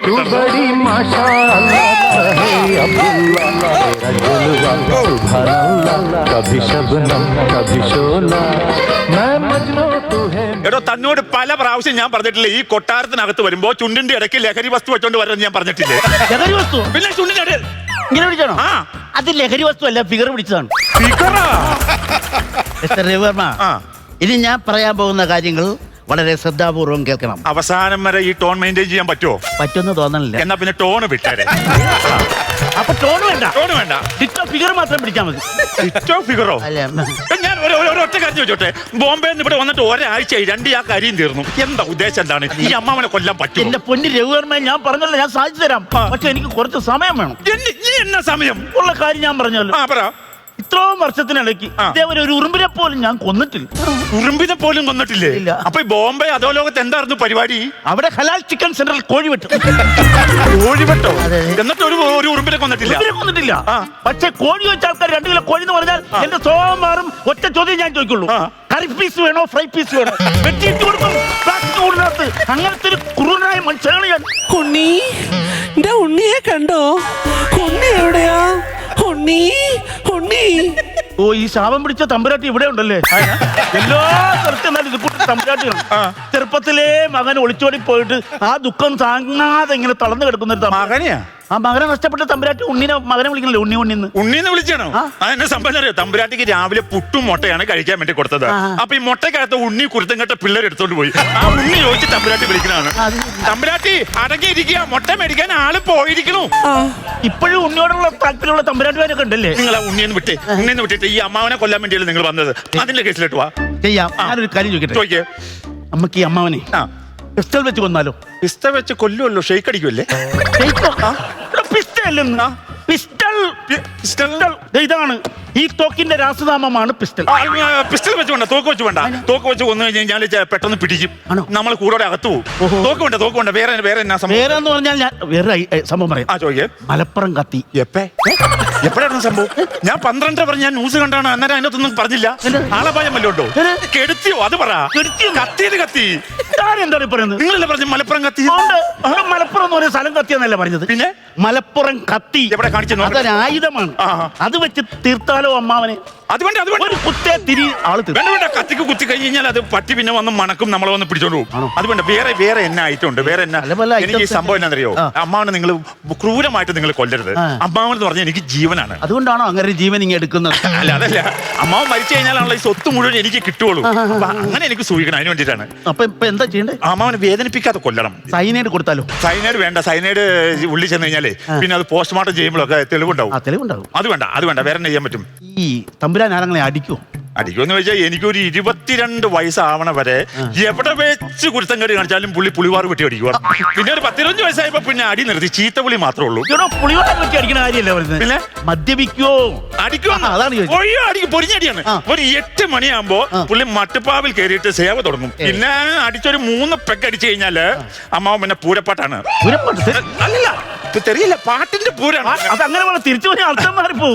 तू बड़ी माशाअल्लाह है अब्दुल्ला तेरा जलवा सुभान अल्लाह कभी शबनम कभी शोला मैं मजनू तू है എടോ തന്നോട് പല പ്രാവശ്യം ഞാൻ പറഞ്ഞിട്ടില്ലേ ഈ കൊട്ടാരത്തിനകത്ത് വരുമ്പോ ചുണ്ടിന്റെ ഇടയ്ക്ക് ലഹരി വസ്തു വെച്ചോണ്ട് വരാൻ ഞാൻ പറഞ്ഞിട്ടില്ലേ? ലഹരി വസ്തു പിന്നെ ചുണ്ടിന്റെ ഇടയിൽ ഇങ്ങനെ പിടിച്ചാണോ? ആ അത് ലഹരി വസ്തു അല്ല, ഫിഗർ പിടിച്ചതാണ്. ഫിഗറാ? മിസ്റ്റർ രവിവർമ്മ, ആ ഇനി ഞാൻ പറയാൻ പോകുന്ന കാര്യങ്ങൾ വളരെ ശ്രദ്ധാപൂർവം കേൾക്കണം. അവസാനം വരെ ഈ ടോൺ മെയിൻറ്റെയിൻ ചെയ്യാൻ പറ്റുമോ? പറ്റുമെന്ന് തോന്നണില്ല. എന്നാ പിന്നെ ടോണ് വിട്ടേരെ. അപ്പൊ ടോൺ വേണ്ട, ടോണ് വേണ്ട, ഡിറ്റോ ഫിഗർ മാത്രം പിടിച്ചാൽ മതി. ഡിറ്റോ ഫിഗറോ? അല്ല, ഞാൻ ഒരു ഒറ്റ കാര്യം ചോദിച്ചോട്ടെ, ബോംബെ ഇവിടെ വന്നിട്ട് ഒരാഴ്ചയായി, ആ കരിയും തീർന്നു. എന്താ ഉദ്ദേശം എന്താണ്? ഈ അമ്മാവനെ കൊല്ലാൻ പറ്റും? എന്റെ പൊന്നി രവിവർമ്മ, ഞാൻ പറഞ്ഞല്ലോ ഞാൻ സാധിച്ചു തരാം. പക്ഷെ എനിക്ക് കുറച്ച് സമയം വേണം. നീ എന്നാ സമയം ഉള്ള കാര്യം ഞാൻ പറഞ്ഞല്ലോ. ആ പറ. ഇത്രയും വർഷത്തിനിടയ്ക്ക് ഇതേവരെ ഒരു ഉറുമ്പിനെ പോലും ഞാൻ കൊന്നിട്ടില്ല. ഉറുമ്പിനെ പോലും കൊന്നിട്ടില്ലേ? ഇല്ല. അപ്പൊ ഈ ബോംബെ അതോ ലോകത്ത് എന്തായിരുന്നു പരിപാടി? അവിടെ ഹലാൽ ചിക്കൻ സെന്ററിൽ കോഴി വെട്ടും. കോഴിവെട്ടോ? അതെ. എന്നിട്ട് ഒരു ഉറുമ്പിനെ കൊന്നിട്ടില്ല? ഉറുമ്പിനെ കൊന്നിട്ടില്ല. ആ. പക്ഷെ കോഴി വെച്ച ആൾക്കാർ 2 കിലോ കോഴി എന്ന് പറഞ്ഞാൽ എന്റെ സ്വഭാവം മാറും. ഒറ്റ ചോദ്യം ഞാൻ ചോദിക്കുള്ളൂ, കറി പീസ് വേണോ ഫ്രൈ പീസ് വേണോ? വെട്ടിയിട്ട് കൊടുക്കും പ്ലാസ്റ്റിക് കൂടിനകത്ത്. അങ്ങനത്തെ ഒരു ക്രൂരനായ മനുഷ്യനാണ് ഞാൻ. ഉണ്ണി, എന്റെ ഉണ്ണിയെ കണ്ടോ? ഉണ്ണി എവിടെയാ? ഉണ്ണി, ഉണ്ണി. ഓ, ഈ ശാപം പിടിച്ച തമ്പുരാട്ടി ഇവിടെ ഉണ്ടല്ലേ? എല്ലാ സ്ഥലത്തും ഇത് കൂട്ടി തമ്പുരാട്ടിയാണ്. ചെറുപ്പത്തിലെ മകൻ ഒളിച്ചോടി പോയിട്ട് ആ ദുഃഖം താങ്ങാതെ ഇങ്ങനെ തളർന്നു കിടക്കുന്ന ഒരു മകനെയാ? ആ മകനെ നഷ്ടപ്പെട്ട തമ്പുരാട്ടി ഉണ്ണിനെ മകനെ വിളിക്കണല്ലേ ഉണ്ണി ഉണ്ണിന്ന്. ഉണ്ണീന്ന് വിളിച്ചാണോ? എന്നെ സംഭവം അറിയോ? തമ്പുരാട്ടിക്ക് രാവിലെ പുട്ടും മുട്ടയാണ് കഴിക്കാൻ വേണ്ടി കൊടുത്തത്. അപ്പൊ ഈ മുട്ടക്കകത്ത് ഉണ്ണി കുരുത്തം കെട്ട പിള്ളേർ എടുത്തോണ്ട് പോയി. ആ ഉണ്ണി ചോദിച്ച് തമ്പുരാട്ടി വിളിക്കണാണ്. തമ്പുരാട്ടി അടങ്ങിയിരിക്കുക, മുട്ട മേടിക്കാൻ ആള് പോയിരിക്കണു. ഇപ്പോഴും ഉണ്ണിയോടുള്ള താല്പര്യമുള്ള തമ്പുരാട്ടിമാരൊക്കെ ഉണ്ടല്ലേ? നിങ്ങൾ ആ ഉണ്ണിന്ന് വിട്ടിട്ട് ഈ അമ്മാവനെ കൊല്ലാൻ വേണ്ടിയല്ലേ നിങ്ങൾ വന്നത്? അതിന്റെ കേസിലിട്ട് വാ. ചെയ്യാം. ഞാനൊരു കാര്യം ചോദിക്കട്ടെ? ചോദിക്കേ. നമുക്ക് ഈ അമ്മാവനെ പിസ്റ്റൾ വെച്ച് കൊന്നാലോ? പിസ്ത വെച്ച് കൊല്ലുമല്ലോ, ഷെയ്ക്ക് അടിക്കുമല്ലേ? ഇതാണ് ഈ തോക്കിന്റെ രാസനാമമാണ് പിസ്റ്റൾ. പിസ്റ്റൾ വെച്ച് വേണ്ട, തോക്ക് വെച്ച് വേണ്ട. തോക്ക് വെച്ച് കൊന്നു കഴിഞ്ഞാൽ പെട്ടെന്ന് പിടിക്കും. നമ്മൾ കൂടെ അകത്തു പോകും. തോക്ക് വേണ്ട. വേറെ എന്നാ സംഭവം? വേറെ എന്ന് പറഞ്ഞാൽ ഞാൻ വേറെ സംഭവം പറയാം. ചോദിക്കേ. മലപ്പുറം കത്തി. എപ്പോഴായിരുന്നു സംഭവം? ഞാൻ 12 പറഞ്ഞ ഞാൻ ന്യൂസ് കണ്ടാണ്. അന്നേരം അതിനകത്തൊന്നും പറഞ്ഞില്ല. ആളപായം വല്ലതും ഉണ്ടോ? കെടുത്തിയോ? അത് പറ. കത്തി എന്താണ് പറയുന്നത്? നിങ്ങളല്ലേ പറഞ്ഞു മലപ്പുറം കത്തി? മലപ്പുറം എന്ന് പറയുന്ന സ്ഥലം കത്തിയെന്നല്ല പറഞ്ഞത്. പിന്നെ മലപ്പുറം കത്തി എവിടെ കാണിച്ചു? അതൊരു ആയുധമാണ്. അത് വെച്ച് തീർത്താലോ അമ്മാവനെ? അത് വേണ്ട. ഒരു കുത്തേ തിരി ആള് വേണ്ട. കത്തിക്ക് കുത്തി കഴിഞ്ഞാൽ അത് പട്ടി പിന്നെ വന്ന് മണക്കും, നമ്മളെ വന്ന് പിടിച്ചോണ്ട് പോകും. അത് വേണ്ട. വേറെ എന്നാ ഐറ്റം ഉണ്ട്? വേറെ എന്നാ? എനിക്ക് ഈ സംഭവം എന്നാന്നറിയോ? അമ്മാവനെ നിങ്ങൾ ക്രൂരമായിട്ട് നിങ്ങൾ കൊല്ലരുത്. അമ്മാവൻ എന്ന് പറഞ്ഞാൽ എനിക്ക് ജീവനാണ്. അതുകൊണ്ടാണോ അങ്ങനെ ജീവൻ ഇങ്ങനെ എടുക്കുന്നത്? അല്ല, അതല്ല. അമ്മാവൻ മരിച്ചു കഴിഞ്ഞാലാണല്ലോ ഈ സ്വത്ത് മുഴുവൻ എനിക്ക് കിട്ടുള്ളൂ. അങ്ങനെ എനിക്ക് സൂക്ഷിക്കണം. അതിന് വേണ്ടിയിട്ടാണ്. അപ്പൊ ഇപ്പൊ എന്താ ചെയ്യണ്ടേ? അമ്മാവനെ വേദനിപ്പിക്കാതെ കൊല്ലണം. സൈനൈഡ് കൊടുത്താലോ? സൈനൈഡ് വേണ്ട. സൈനൈഡ് ഉള്ളിൽ ചെന്ന് കഴിഞ്ഞാലേ പിന്നെ അത് പോസ്റ്റ്മോർട്ടം ചെയ്യുമ്പോഴൊക്കെ തെളിവുണ്ടാവും. അത് വേണ്ട. വേറെ എന്നാ ചെയ്യാൻ പറ്റും? ഈ തമ്പുരാൻ ആരെങ്കിലും അടിക്കുമോ? അടിക്കുമെന്ന് വെച്ചാൽ എനിക്കൊരു 22 വയസ്സാവണ വരെ എവിടെ വെച്ച് കുരുത്തം കടി കാണിച്ചാലും പുളിവാറ് വെട്ടി അടിക്കുക. പിന്നെ ഒരു 15 വയസ്സായപ്പോ പിന്നെ അടി നിർത്തി. ചീത്ത പുളി മാത്രമേ ഉള്ളൂ. പുളിവാറ് വെട്ടി അടിക്കുന്ന കാര്യമല്ലേ പറയുന്നത്? പിന്നെ മദ്യപിക്കോ? അടിക്കുമോ? അടിക്കും. പൊരിഞ്ഞടിയാണ്. ഒരു 8 മണിയാകുമ്പോ പുള്ളി മട്ടുപ്പാവിൽ കയറിയിട്ട് സേവ തുടങ്ങും. പിന്നെ അടിച്ചൊരു 3 പെഗ് അടിച്ചു കഴിഞ്ഞാല് അമ്മാവൻ പിന്നെ പൂരപ്പാട്ടാണ്. പൂരപ്പാട്ട്? അല്ലല്ല, തെറിയില്ല, പാട്ടിന്റെ പൂരാണ്. അതങ്ങനെ തിരിച്ചു പറഞ്ഞ ആൾക്കാർ മാറിപ്പോ.